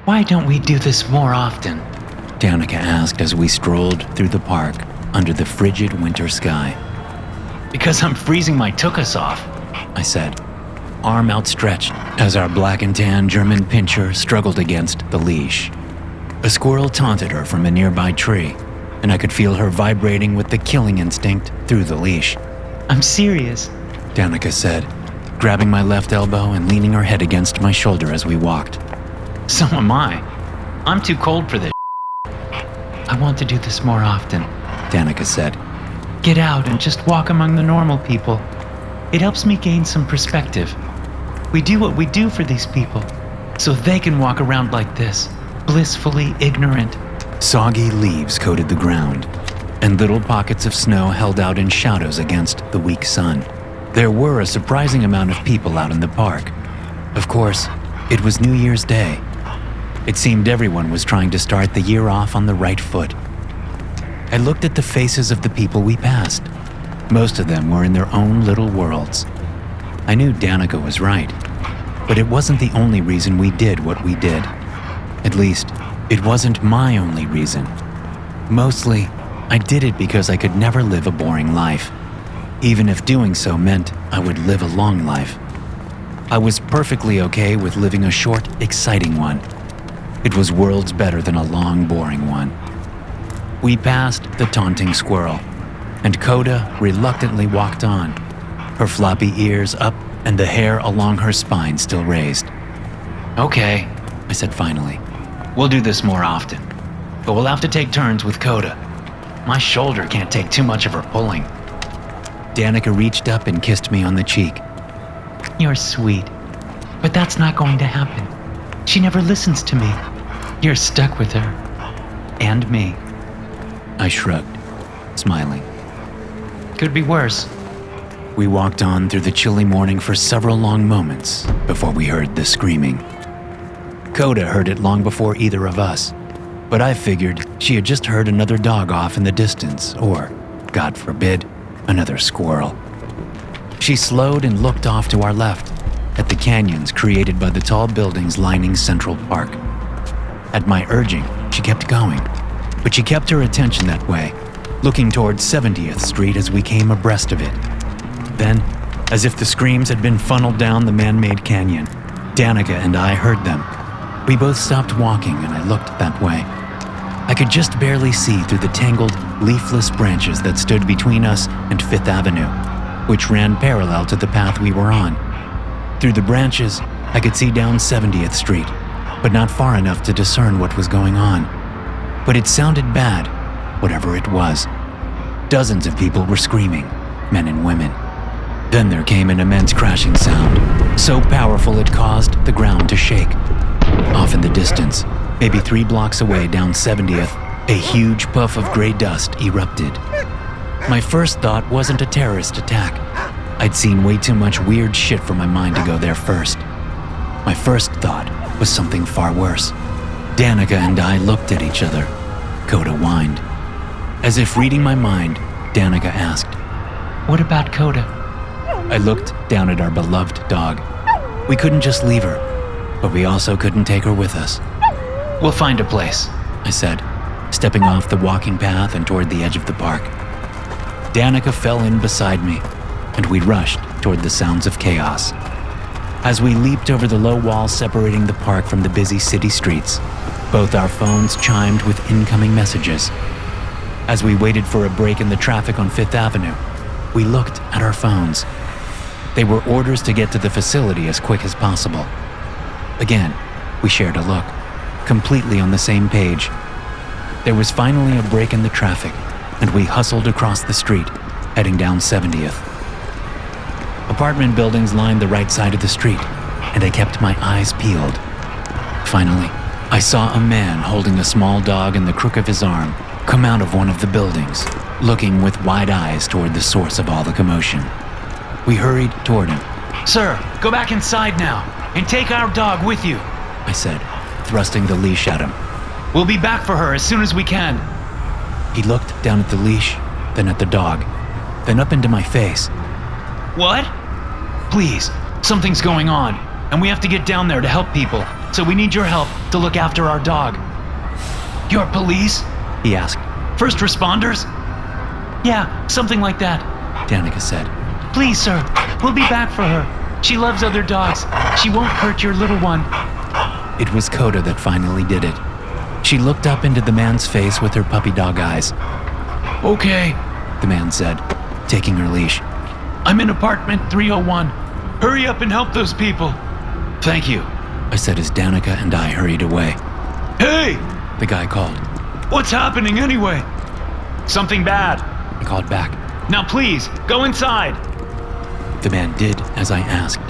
Why don't we do this more often? Danica asked as we strolled through the park under the frigid winter sky. Because I'm freezing my tuchus off, I said, arm outstretched as our black and tan German pinscher struggled against the leash. A squirrel taunted her from a nearby tree, and I could feel her vibrating with the killing instinct through the leash. I'm serious, Danica said, grabbing my left elbow and leaning her head against my shoulder as we walked. So am I. I'm too cold for this. I want to do this more often, Danica said. Get out and just walk among the normal people. It helps me gain some perspective. We do what we do for these people, so they can walk around like this, blissfully ignorant. Soggy leaves coated the ground, and little pockets of snow held out in shadows against the weak sun. There were a surprising amount of people out in the park. Of course, it was New Year's Day. It seemed everyone was trying to start the year off on the right foot. I looked at the faces of the people we passed. Most of them were in their own little worlds. I knew Danica was right, but it wasn't the only reason we did what we did. At least, it wasn't my only reason. Mostly, I did it because I could never live a boring life, even if doing so meant I would live a long life. I was perfectly okay with living a short, exciting one. It was worlds better than a long, boring one. We passed the taunting squirrel, and Coda reluctantly walked on, her floppy ears up and the hair along her spine still raised. Okay, I said finally. We'll do this more often, but we'll have to take turns with Coda. My shoulder can't take too much of her pulling. Danica reached up and kissed me on the cheek. You're sweet, but that's not going to happen. She never listens to me. You're stuck with her. And me. I shrugged, smiling. Could be worse. We walked on through the chilly morning for several long moments before we heard the screaming. Coda heard it long before either of us, but I figured she had just heard another dog off in the distance, or, God forbid, another squirrel. She slowed and looked off to our left, at the canyons created by the tall buildings lining Central Park. At my urging, she kept going, but she kept her attention that way, looking towards 70th Street as we came abreast of it. Then, as if the screams had been funneled down the man-made canyon, Danica and I heard them. We both stopped walking and I looked that way. I could just barely see through the tangled, leafless branches that stood between us and Fifth Avenue, which ran parallel to the path we were on. Through the branches, I could see down 70th Street, but not far enough to discern what was going on. But it sounded bad, whatever it was. Dozens of people were screaming, men and women. Then there came an immense crashing sound, so powerful it caused the ground to shake. Off in the distance, maybe 3 blocks away down 70th, a huge puff of gray dust erupted. My first thought wasn't a terrorist attack. I'd seen way too much weird shit for my mind to go there first. My first thought was something far worse. Danica and I looked at each other. Coda whined. As if reading my mind, Danica asked, What about Coda? I looked down at our beloved dog. We couldn't just leave her, but we also couldn't take her with us. We'll find a place, I said, stepping off the walking path and toward the edge of the park. Danica fell in beside me, and we rushed toward the sounds of chaos. As we leaped over the low wall separating the park from the busy city streets, both our phones chimed with incoming messages. As we waited for a break in the traffic on Fifth Avenue, we looked at our phones. They were orders to get to the facility as quick as possible. Again, we shared a look, completely on the same page. There was finally a break in the traffic, and we hustled across the street, heading down 70th. Apartment buildings lined the right side of the street, and I kept my eyes peeled. Finally, I saw a man holding a small dog in the crook of his arm come out of one of the buildings, looking with wide eyes toward the source of all the commotion. We hurried toward him. Sir, go back inside now, and take our dog with you, I said, thrusting the leash at him. We'll be back for her as soon as we can. He looked down at the leash, then at the dog, then up into my face. What? Please, something's going on, and we have to get down there to help people. so we need your help to look after our dog. You're police? He asked. First responders? Yeah, something like that. Danica said. Please, sir, we'll be back for her. She loves other dogs. She won't hurt your little one. It was Coda that finally did it. She looked up into the man's face with her puppy dog eyes. Okay, the man said, taking her leash. I'm in apartment 301. Hurry up and help those people. Thank you, I said as Danica and I hurried away. Hey! The guy called. What's happening anyway? Something bad. I called back. Now please, go inside. The man did as I asked,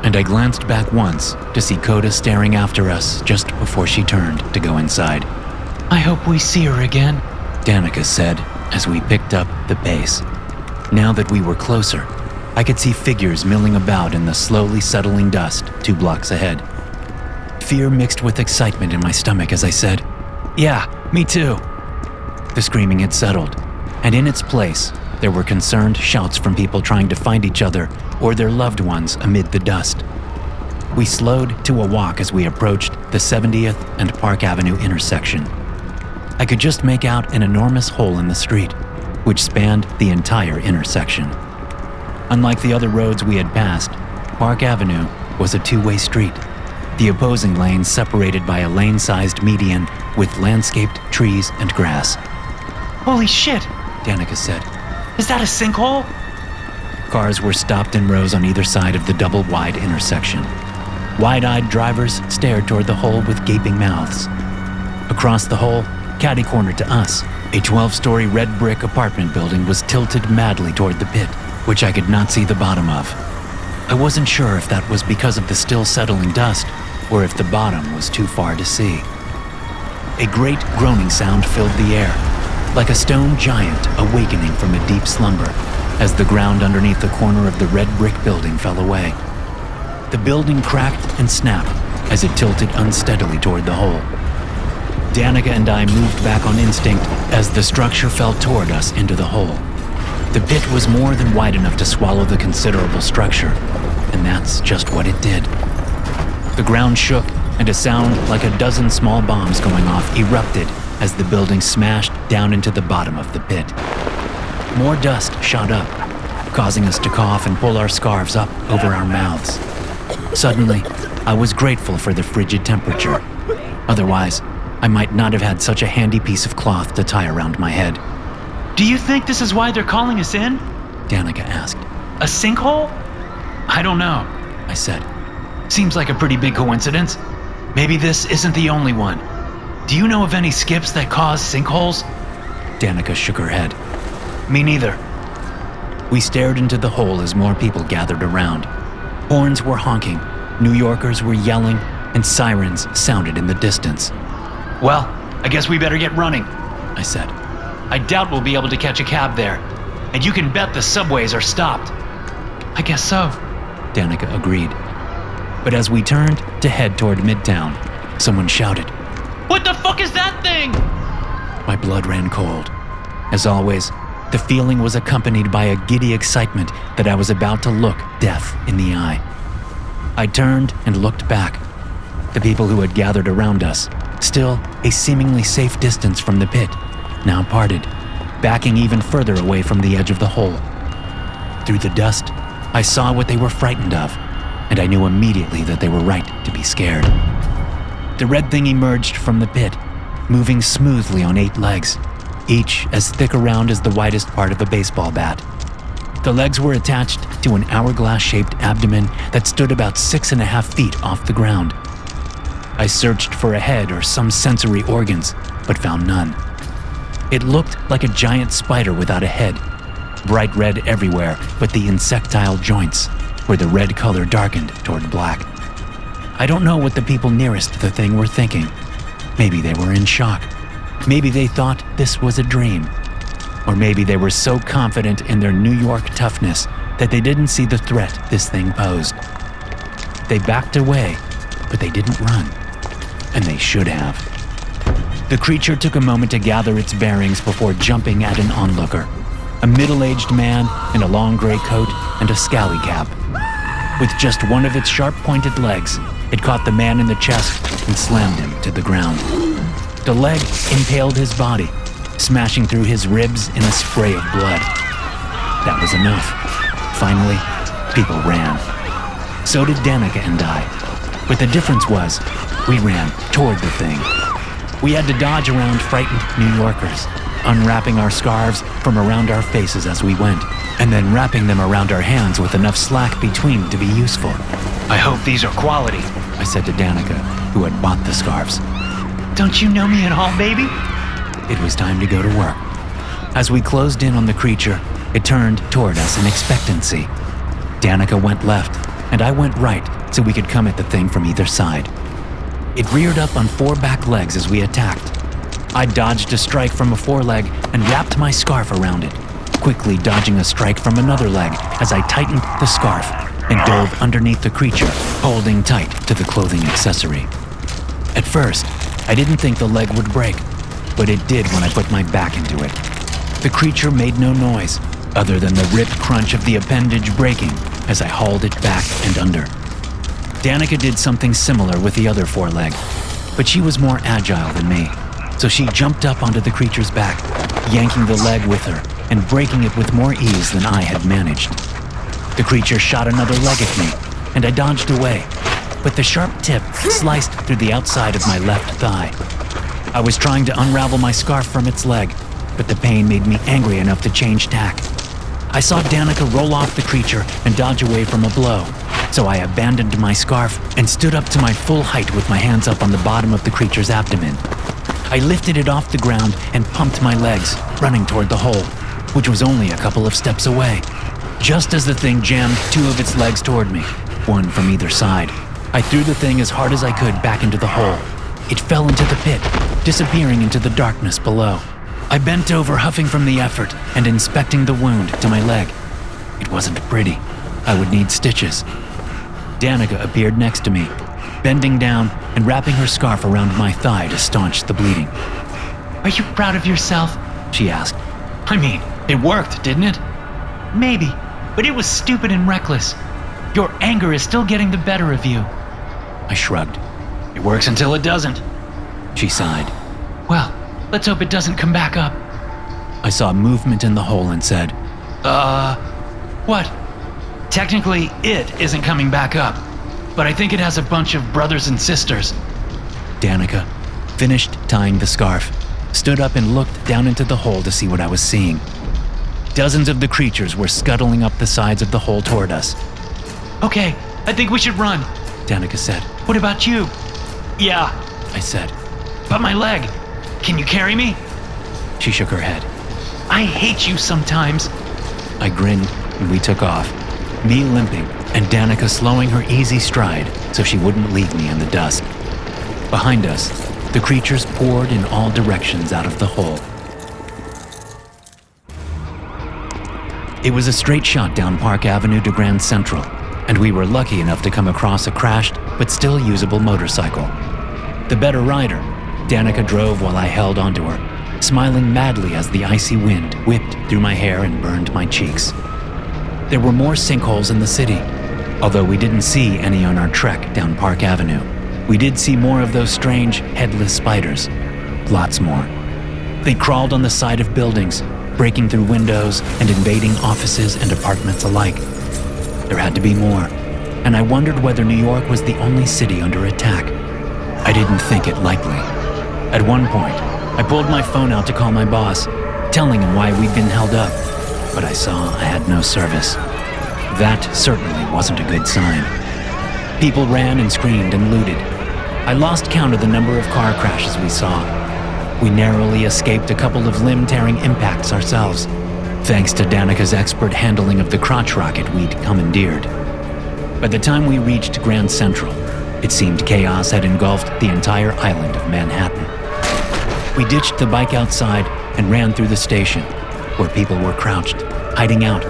and I glanced back once to see Coda staring after us just before she turned to go inside. I hope we see her again, Danica said as we picked up the pace. Now that we were closer, I could see figures milling about in the slowly settling dust 2 blocks ahead. Fear mixed with excitement in my stomach as I said, "Yeah, me too." The screaming had settled, and in its place, there were concerned shouts from people trying to find each other or their loved ones amid the dust. We slowed to a walk as we approached the 70th and Park Avenue intersection. I could just make out an enormous hole in the street, which spanned the entire intersection. Unlike the other roads we had passed, Park Avenue was a 2-way street, the opposing lanes separated by a lane-sized median with landscaped trees and grass. Holy shit, Danica said. Is that a sinkhole? Cars were stopped in rows on either side of the double-wide intersection. Wide-eyed drivers stared toward the hole with gaping mouths. Across the hole, catty-cornered to us, a 12-story red brick apartment building was tilted madly toward the pit, which I could not see the bottom of. I wasn't sure if that was because of the still settling dust, or if the bottom was too far to see. A great groaning sound filled the air, like a stone giant awakening from a deep slumber, as the ground underneath the corner of the red brick building fell away. The building cracked and snapped as it tilted unsteadily toward the hole. Danica and I moved back on instinct as the structure fell toward us into the hole. The pit was more than wide enough to swallow the considerable structure, and that's just what it did. The ground shook, and a sound like a dozen small bombs going off erupted as the building smashed down into the bottom of the pit. More dust shot up, causing us to cough and pull our scarves up over our mouths. Suddenly, I was grateful for the frigid temperature. Otherwise, I might not have had such a handy piece of cloth to tie around my head. Do you think this is why they're calling us in? Danica asked. A sinkhole? I don't know, I said. Seems like a pretty big coincidence. Maybe this isn't the only one. Do you know of any skips that cause sinkholes? Danica shook her head. Me neither. We stared into the hole as more people gathered around. Horns were honking, New Yorkers were yelling, and sirens sounded in the distance. Well, I guess we better get running, I said. I doubt we'll be able to catch a cab there, and you can bet the subways are stopped. I guess so, Danica agreed. But as we turned to head toward Midtown, someone shouted, "What the fuck is that thing?" My blood ran cold. As always, the feeling was accompanied by a giddy excitement that I was about to look death in the eye. I turned and looked back. The people who had gathered around us, still a seemingly safe distance from the pit, now parted, backing even further away from the edge of the hole. Through the dust, I saw what they were frightened of, and I knew immediately that they were right to be scared. The red thing emerged from the pit, moving smoothly on 8 legs, each as thick around as the widest part of a baseball bat. The legs were attached to an hourglass-shaped abdomen that stood about 6.5 feet off the ground. I searched for a head or some sensory organs, but found none. It looked like a giant spider without a head, bright red everywhere but the insectile joints, where the red color darkened toward black. I don't know what the people nearest the thing were thinking. Maybe they were in shock. Maybe they thought this was a dream. Or maybe they were so confident in their New York toughness that they didn't see the threat this thing posed. They backed away, but they didn't run. And they should have. The creature took a moment to gather its bearings before jumping at an onlooker, a middle-aged man in a long gray coat and a scally cap. With just one of its sharp-pointed legs, It caught the man in the chest and slammed him to the ground. The leg impaled his body, smashing through his ribs in a spray of blood. That was enough. Finally, people ran. So did Danica and I. But the difference was, we ran toward the thing. We had to dodge around frightened New Yorkers, unwrapping our scarves from around our faces as we went, and then wrapping them around our hands with enough slack between to be useful. I hope these are quality, I said to Danica, who had bought the scarves. Don't you know me at all, baby? It was time to go to work. As we closed in on the creature, it turned toward us in expectancy. Danica went left, and I went right so we could come at the thing from either side. It reared up on 4 back legs as we attacked. I dodged a strike from a foreleg and wrapped my scarf around it, quickly dodging a strike from another leg as I tightened the scarf and dove underneath the creature, holding tight to the clothing accessory. At first, I didn't think the leg would break, but it did when I put my back into it. The creature made no noise, other than the ripped crunch of the appendage breaking as I hauled it back and under. Danica did something similar with the other foreleg, but she was more agile than me, so she jumped up onto the creature's back, yanking the leg with her and breaking it with more ease than I had managed. The creature shot another leg at me, and I dodged away, but the sharp tip sliced through the outside of my left thigh. I was trying to unravel my scarf from its leg, but the pain made me angry enough to change tack. I saw Danica roll off the creature and dodge away from a blow, so I abandoned my scarf and stood up to my full height with my hands up on the bottom of the creature's abdomen. I lifted it off the ground and pumped my legs, running toward the hole, which was only a couple of steps away. Just as the thing jammed 2 of its legs toward me, one from either side, I threw the thing as hard as I could back into the hole. It fell into the pit, disappearing into the darkness below. I bent over, huffing from the effort and inspecting the wound to my leg. It wasn't pretty. I would need stitches. Danica appeared next to me, bending down and wrapping her scarf around my thigh to staunch the bleeding. Are you proud of yourself? She asked. I mean, it worked, didn't it? Maybe, but it was stupid and reckless. Your anger is still getting the better of you. I shrugged. It works until it doesn't. She sighed. Well, let's hope it doesn't come back up. I saw movement in the hole and said, What? Technically, it isn't coming back up, but I think it has a bunch of brothers and sisters. Danica finished tying the scarf, stood up and looked down into the hole to see what I was seeing. Dozens of the creatures were scuttling up the sides of the hole toward us. Okay, I think we should run, Danica said. What about you? Yeah, I said. But my leg, can you carry me? She shook her head. I hate you sometimes. I grinned and we took off, me limping and Danica slowing her easy stride so she wouldn't leave me in the dust. Behind us, the creatures poured in all directions out of the hole. It was a straight shot down Park Avenue to Grand Central, and we were lucky enough to come across a crashed but still usable motorcycle. The better rider, Danica drove while I held onto her, smiling madly as the icy wind whipped through my hair and burned my cheeks. There were more sinkholes in the city, although we didn't see any on our trek down Park Avenue. We did see more of those strange, headless spiders. Lots more. They crawled on the side of buildings, breaking through windows and invading offices and apartments alike. There had to be more, and I wondered whether New York was the only city under attack. I didn't think it likely. At one point, I pulled my phone out to call my boss, telling him why we'd been held up, but I saw I had no service. That certainly wasn't a good sign. People ran and screamed and looted. I lost count of the number of car crashes we saw. We narrowly escaped a couple of limb-tearing impacts ourselves, thanks to Danica's expert handling of the crotch rocket we'd commandeered. By the time we reached Grand Central, it seemed chaos had engulfed the entire island of Manhattan. We ditched the bike outside and ran through the station, where people were crouched, hiding out,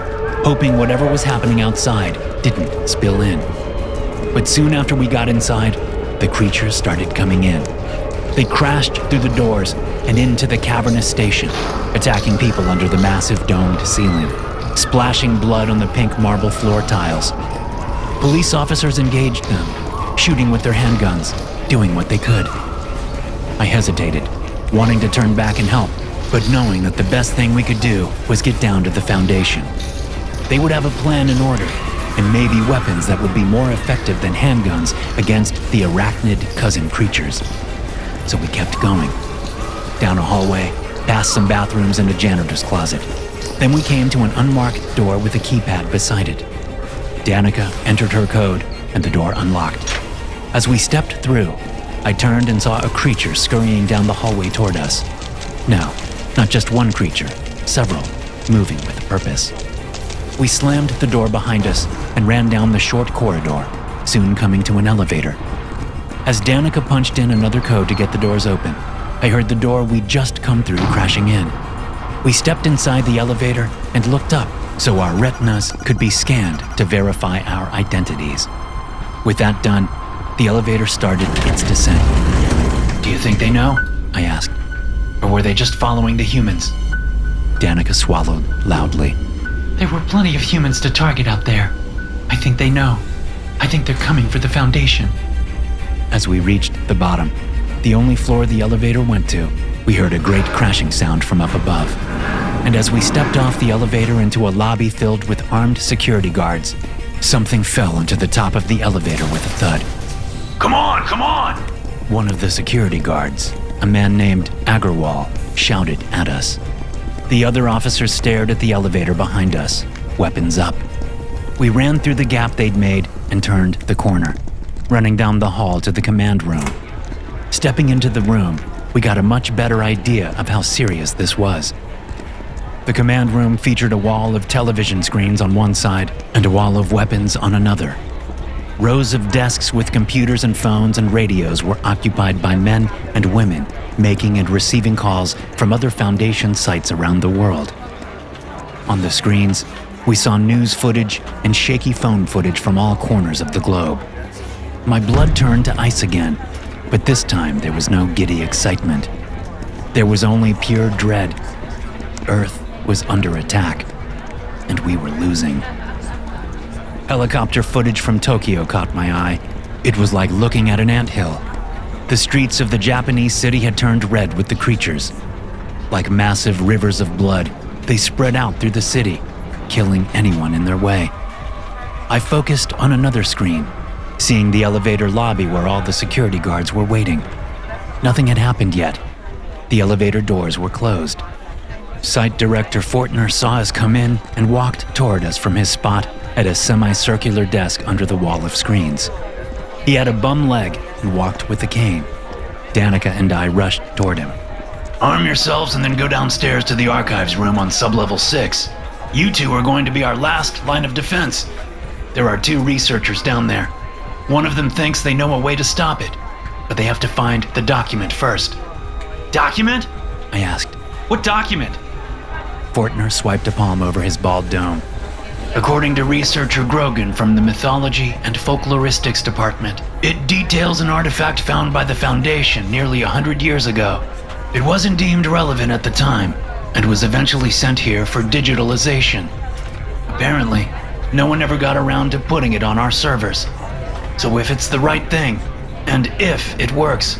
hoping whatever was happening outside didn't spill in. But soon after we got inside, the creatures started coming in. They crashed through the doors and into the cavernous station, attacking people under the massive domed ceiling, splashing blood on the pink marble floor tiles. Police officers engaged them, shooting with their handguns, doing what they could. I hesitated, wanting to turn back and help, but knowing that the best thing we could do was get down to the Foundation. They would have a plan in order, and maybe weapons that would be more effective than handguns against the arachnid cousin creatures. So we kept going. Down a hallway, past some bathrooms and a janitor's closet. Then we came to an unmarked door with a keypad beside it. Danica entered her code, and the door unlocked. As we stepped through, I turned and saw a creature scurrying down the hallway toward us. No, not just one creature, several, moving with a purpose. We slammed the door behind us and ran down the short corridor, soon coming to an elevator. As Danica punched in another code to get the doors open, I heard the door we'd just come through crashing in. We stepped inside the elevator and looked up so our retinas could be scanned to verify our identities. With that done, the elevator started its descent. Do you think they know? I asked. Or were they just following the humans? Danica swallowed loudly. There were plenty of humans to target out there. I think they know. I think they're coming for the Foundation. As we reached the bottom, the only floor the elevator went to, we heard a great crashing sound from up above. And as we stepped off the elevator into a lobby filled with armed security guards, something fell into the top of the elevator with a thud. Come on, come on! One of the security guards, a man named Agarwal, shouted at us. The other officers stared at the elevator behind us, weapons up. We ran through the gap they'd made and turned the corner, running down the hall to the command room. Stepping into the room, we got a much better idea of how serious this was. The command room featured a wall of television screens on one side and a wall of weapons on another. Rows of desks with computers and phones and radios were occupied by men and women making and receiving calls from other Foundation sites around the world. On the screens, we saw news footage and shaky phone footage from all corners of the globe. My blood turned to ice again, but this time there was no giddy excitement. There was only pure dread. Earth was under attack, and we were losing. Helicopter footage from Tokyo caught my eye. It was like looking at an anthill. The streets of the Japanese city had turned red with the creatures. Like massive rivers of blood, they spread out through the city, killing anyone in their way. I focused on another screen, seeing the elevator lobby where all the security guards were waiting. Nothing had happened yet. The elevator doors were closed. Site Director Fortner saw us come in and walked toward us from his spot at a semicircular desk under the wall of screens. He had a bum leg and walked with a cane. Danica and I rushed toward him. Arm yourselves and then go downstairs to the archives room on sublevel 6. You two are going to be our last line of defense. There are 2 researchers down there. One of them thinks they know a way to stop it, but they have to find the document first. Document? I asked. What document? Fortner swiped a palm over his bald dome. According to researcher Grogan from the Mythology and Folkloristics Department, it details an artifact found by the Foundation nearly 100 years ago. It wasn't deemed relevant at the time, and was eventually sent here for digitalization. Apparently, no one ever got around to putting it on our servers. So if it's the right thing, and if it works,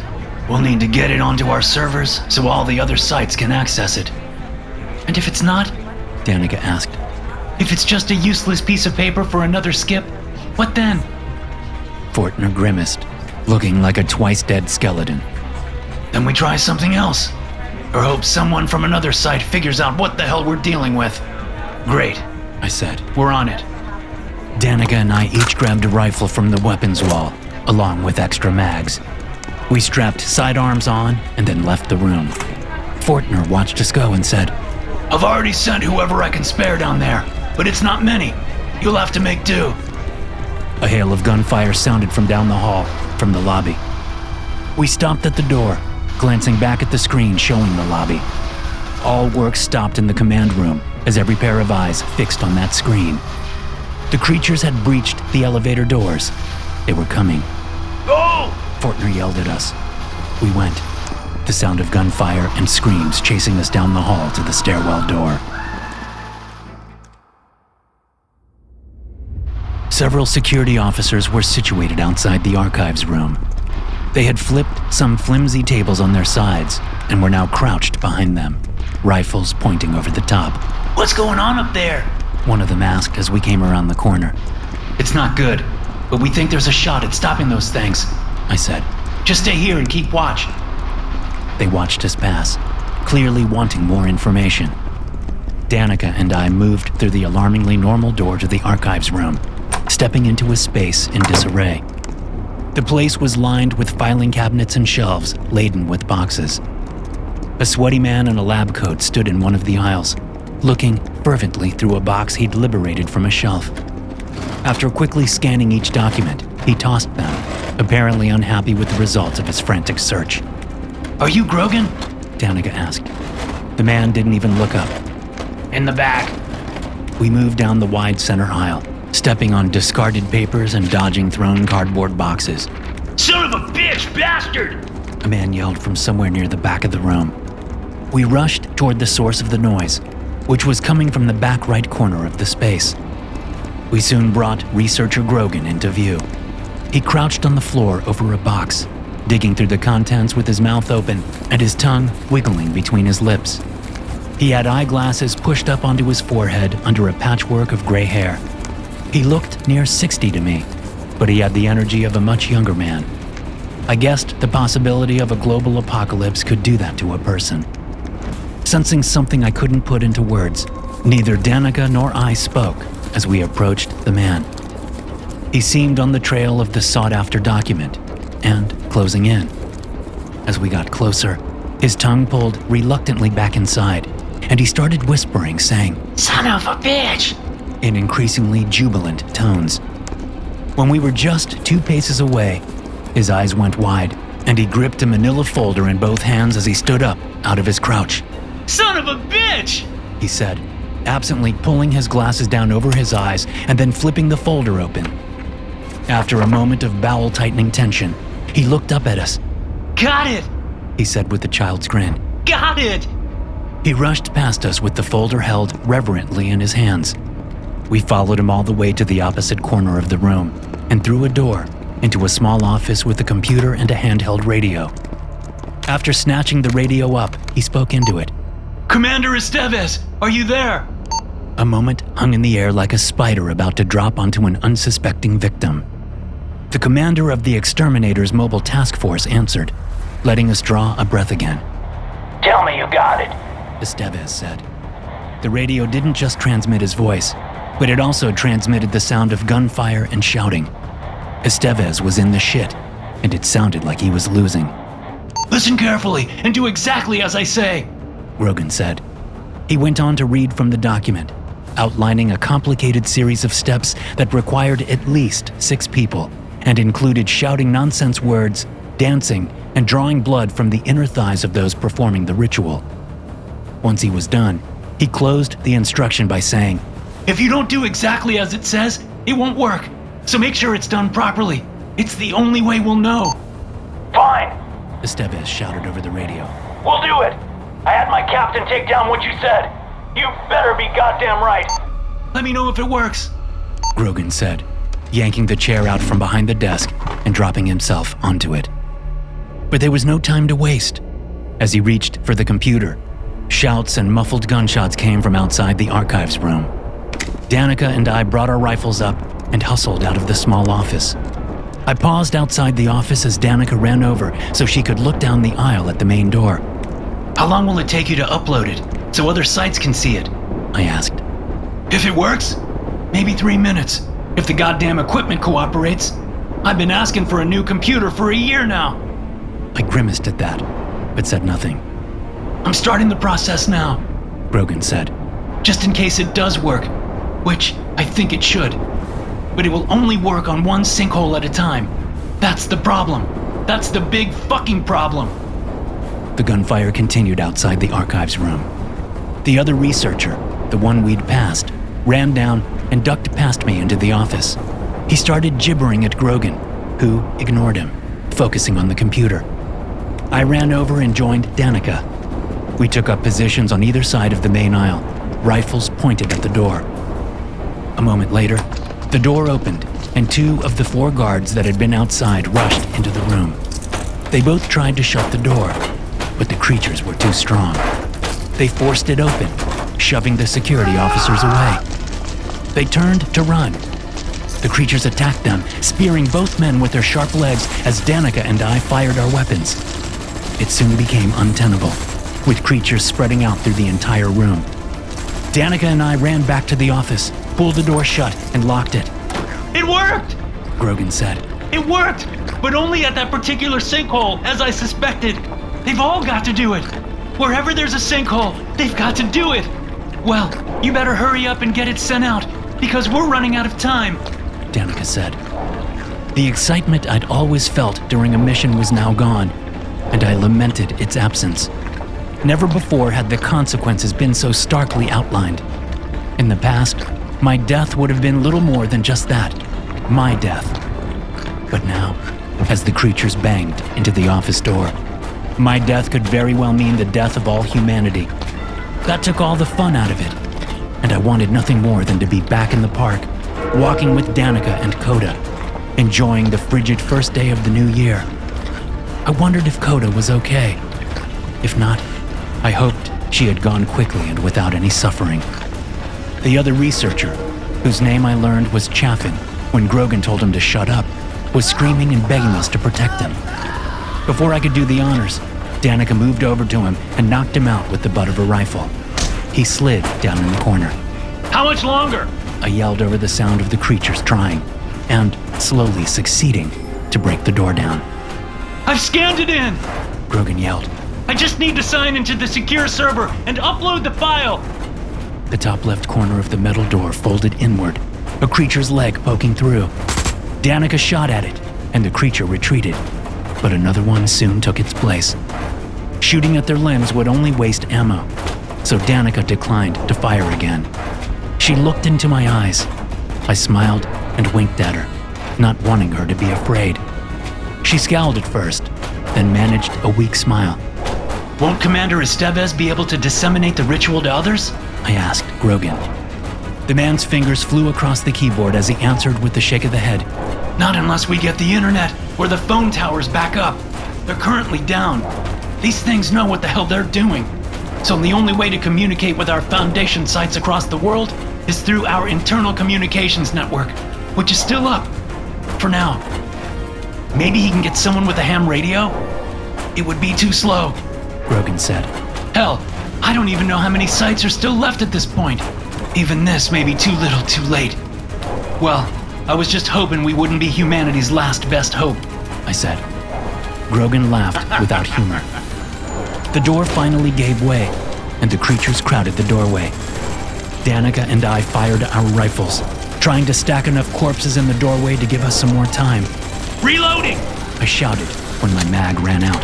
we'll need to get it onto our servers so all the other sites can access it. And if it's not? Danica asked. If it's just a useless piece of paper for another skip, what then? Fortner grimaced, looking like a twice-dead skeleton. Then we try something else. Or hope someone from another site figures out what the hell we're dealing with. Great, I said. We're on it. Danica and I each grabbed a rifle from the weapons wall, along with extra mags. We strapped sidearms on and then left the room. Fortner watched us go and said, I've already sent whoever I can spare down there, but it's not many. You'll have to make do. A hail of gunfire sounded from down the hall, from the lobby. We stopped at the door, glancing back at the screen showing the lobby. All work stopped in the command room as every pair of eyes fixed on that screen. The creatures had breached the elevator doors. They were coming. Go! Fortner yelled at us. We went, the sound of gunfire and screams chasing us down the hall to the stairwell door. Several security officers were situated outside the archives room. They had flipped some flimsy tables on their sides and were now crouched behind them, rifles pointing over the top. "What's going on up there?" one of them asked as we came around the corner. "It's not good, but we think there's a shot at stopping those things," I said. "Just stay here and keep watch." They watched us pass, clearly wanting more information. Danica and I moved through the alarmingly normal door to the archives room, stepping into a space in disarray. The place was lined with filing cabinets and shelves laden with boxes. A sweaty man in a lab coat stood in one of the aisles, looking fervently through a box he'd liberated from a shelf. After quickly scanning each document, he tossed them, apparently unhappy with the results of his frantic search. "Are you Grogan?" Danica asked. The man didn't even look up. "In the back." We moved down the wide center aisle, stepping on discarded papers and dodging thrown cardboard boxes. "Son of a bitch, bastard!" A man yelled from somewhere near the back of the room. We rushed toward the source of the noise, which was coming from the back right corner of the space. We soon brought researcher Grogan into view. He crouched on the floor over a box, digging through the contents with his mouth open and his tongue wiggling between his lips. He had eyeglasses pushed up onto his forehead under a patchwork of gray hair. He looked near 60 to me, but he had the energy of a much younger man. I guessed the possibility of a global apocalypse could do that to a person. Sensing something I couldn't put into words, neither Danica nor I spoke as we approached the man. He seemed on the trail of the sought-after document and closing in. As we got closer, his tongue pulled reluctantly back inside, and he started whispering, saying, "Son of a bitch!" in increasingly jubilant tones. When we were just 2 paces away, his eyes went wide, and he gripped a manila folder in both hands as he stood up out of his crouch. "Son of a bitch!" he said, absently pulling his glasses down over his eyes and then flipping the folder open. After a moment of bowel-tightening tension, he looked up at us. "Got it!" he said with a child's grin. "Got it!" He rushed past us with the folder held reverently in his hands. We followed him all the way to the opposite corner of the room and through a door into a small office with a computer and a handheld radio. After snatching the radio up, he spoke into it. "Commander Estevez, are you there?" A moment hung in the air like a spider about to drop onto an unsuspecting victim. The commander of the exterminators' mobile task force answered, letting us draw a breath again. "Tell me you got it," Estevez said. The radio didn't just transmit his voice, but it also transmitted the sound of gunfire and shouting. Estevez was in the shit, and it sounded like he was losing. "Listen carefully and do exactly as I say," Grogan said. He went on to read from the document, outlining a complicated series of steps that required at least 6 people and included shouting nonsense words, dancing, and drawing blood from the inner thighs of those performing the ritual. Once he was done, he closed the instruction by saying, "If you don't do exactly as it says, it won't work. So make sure it's done properly. It's the only way we'll know." "Fine," Estevez shouted over the radio. "We'll do it. I had my captain take down what you said. You better be goddamn right." "Let me know if it works," Grogan said, yanking the chair out from behind the desk and dropping himself onto it. But there was no time to waste. As he reached for the computer, shouts and muffled gunshots came from outside the archives room. Danica and I brought our rifles up and hustled out of the small office. I paused outside the office as Danica ran over so she could look down the aisle at the main door. "How long will it take you to upload it, so other sites can see it?" I asked. "If it works, maybe 3 minutes, if the goddamn equipment cooperates. I've been asking for a new computer for a year now." I grimaced at that, but said nothing. "I'm starting the process now," Grogan said. "just in case it does work, which I think it should. But it will only work on one sinkhole at a time. That's the problem. That's the big fucking problem." The gunfire continued outside the archives room. The other researcher, the one we'd passed, ran down and ducked past me into the office. He started gibbering at Grogan, who ignored him, focusing on the computer. I ran over and joined Danica. We took up positions on either side of the main aisle, rifles pointed at the door. A moment later, the door opened and 2 of the 4 guards that had been outside rushed into the room. They both tried to shut the door, but the creatures were too strong. They forced it open, shoving the security officers away. They turned to run. The creatures attacked them, spearing both men with their sharp legs as Danica and I fired our weapons. It soon became untenable, with creatures spreading out through the entire room. Danica and I ran back to the office, pulled the door shut, and locked it. It worked! Grogan said. It worked! But only at that particular sinkhole, as I suspected. They've all got to do it. Wherever there's a sinkhole, they've got to do it. Well, you better hurry up and get it sent out, because we're running out of time, Danica said. The excitement I'd always felt during a mission was now gone, and I lamented its absence. Never before had the consequences been so starkly outlined. In the past, my death would have been little more than just that, my death. But now, as the creatures banged into the office door, my death could very well mean the death of all humanity. That took all the fun out of it, and I wanted nothing more than to be back in the park, walking with Danica and Coda, enjoying the frigid first day of the new year. I wondered if Coda was okay. If not, I hoped she had gone quickly and without any suffering. The other researcher, whose name I learned was Chaffin when Grogan told him to shut up, was screaming and begging us to protect him. Before I could do the honors, Danica moved over to him and knocked him out with the butt of a rifle. He slid down in the corner. How much longer? I yelled over the sound of the creatures trying, and slowly succeeding, to break the door down. I've scanned it in! Grogan yelled. I just need to sign into the secure server and upload the file! The top left corner of the metal door folded inward, a creature's leg poking through. Danica shot at it, and the creature retreated, but another one soon took its place. Shooting at their limbs would only waste ammo, so Danica declined to fire again. She looked into my eyes. I smiled and winked at her, not wanting her to be afraid. She scowled at first, then managed a weak smile. Won't Commander Estevez be able to disseminate the ritual to others? I asked Grogan. The man's fingers flew across the keyboard as he answered with a shake of the head. Not unless we get the internet or the phone towers back up. They're currently down. These things know what the hell they're doing. So the only way to communicate with our Foundation sites across the world is through our internal communications network, which is still up. For now. Maybe he can get someone with a ham radio? It would be too slow, Grogan said. Hell, I don't even know how many sites are still left at this point. Even this may be too little too late. Well, I was just hoping we wouldn't be humanity's last best hope, I said. Grogan laughed without humor. The door finally gave way, and the creatures crowded the doorway. Danica and I fired our rifles, trying to stack enough corpses in the doorway to give us some more time. Reloading! I shouted when my mag ran out.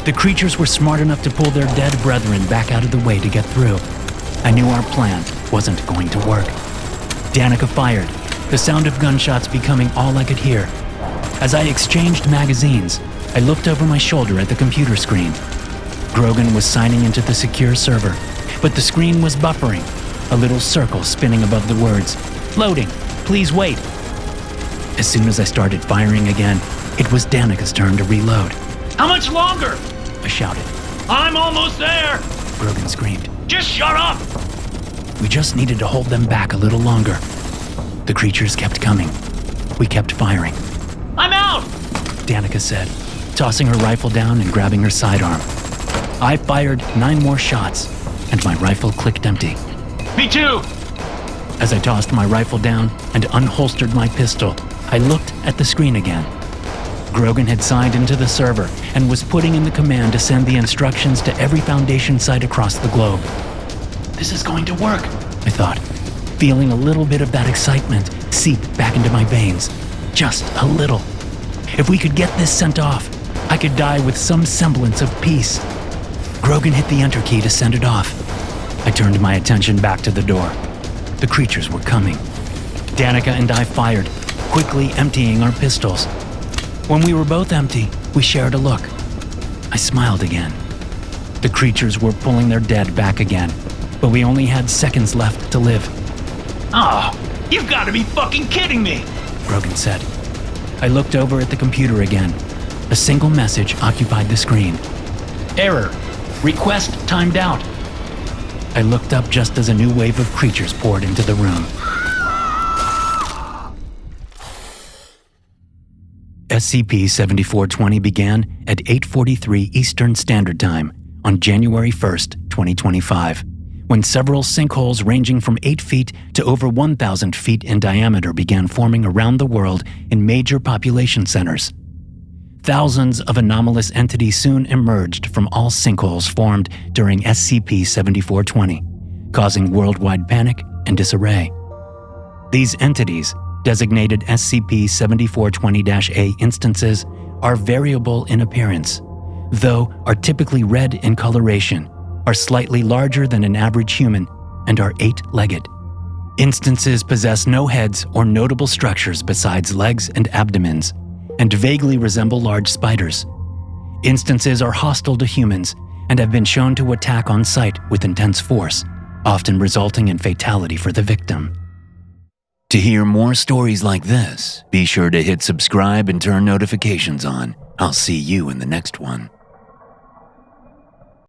The creatures were smart enough to pull their dead brethren back out of the way to get through. I knew our plan wasn't going to work. Danica fired, the sound of gunshots becoming all I could hear. As I exchanged magazines, I looked over my shoulder at the computer screen. Grogan was signing into the secure server, but the screen was buffering, a little circle spinning above the words, "Loading, please wait." As soon as I started firing again, it was Danica's turn to reload. How much longer? I shouted. I'm almost there! Grogan screamed. Just shut up! We just needed to hold them back a little longer. The creatures kept coming. We kept firing. I'm out! Danica said, tossing her rifle down and grabbing her sidearm. I fired 9 more shots, and my rifle clicked empty. Me too! As I tossed my rifle down and unholstered my pistol, I looked at the screen again. Grogan had signed into the server and was putting in the command to send the instructions to every Foundation site across the globe. This is going to work, I thought, feeling a little bit of that excitement seep back into my veins. Just a little. If we could get this sent off, I could die with some semblance of peace. Grogan hit the enter key to send it off. I turned my attention back to the door. The creatures were coming. Danica and I fired, quickly emptying our pistols. When we were both empty, we shared a look. I smiled again. The creatures were pulling their dead back again, but we only had seconds left to live. Oh, you've got to be fucking kidding me! Brogan said. I looked over at the computer again. A single message occupied the screen. Error. Request timed out. I looked up just as a new wave of creatures poured into the room. SCP-7420 began at 8:43 Eastern Standard Time on January 1st, 2025, when several sinkholes ranging from 8 feet to over 1,000 feet in diameter began forming around the world in major population centers. Thousands of anomalous entities soon emerged from all sinkholes formed during SCP-7420, causing worldwide panic and disarray. These entities, designated SCP-7420-A instances, are variable in appearance, though are typically red in coloration, are slightly larger than an average human, and are 8-legged. Instances possess no heads or notable structures besides legs and abdomens, and vaguely resemble large spiders. Instances are hostile to humans and have been shown to attack on sight with intense force, often resulting in fatality for the victim. To hear more stories like this, be sure to hit subscribe and turn notifications on. I'll see you in the next one.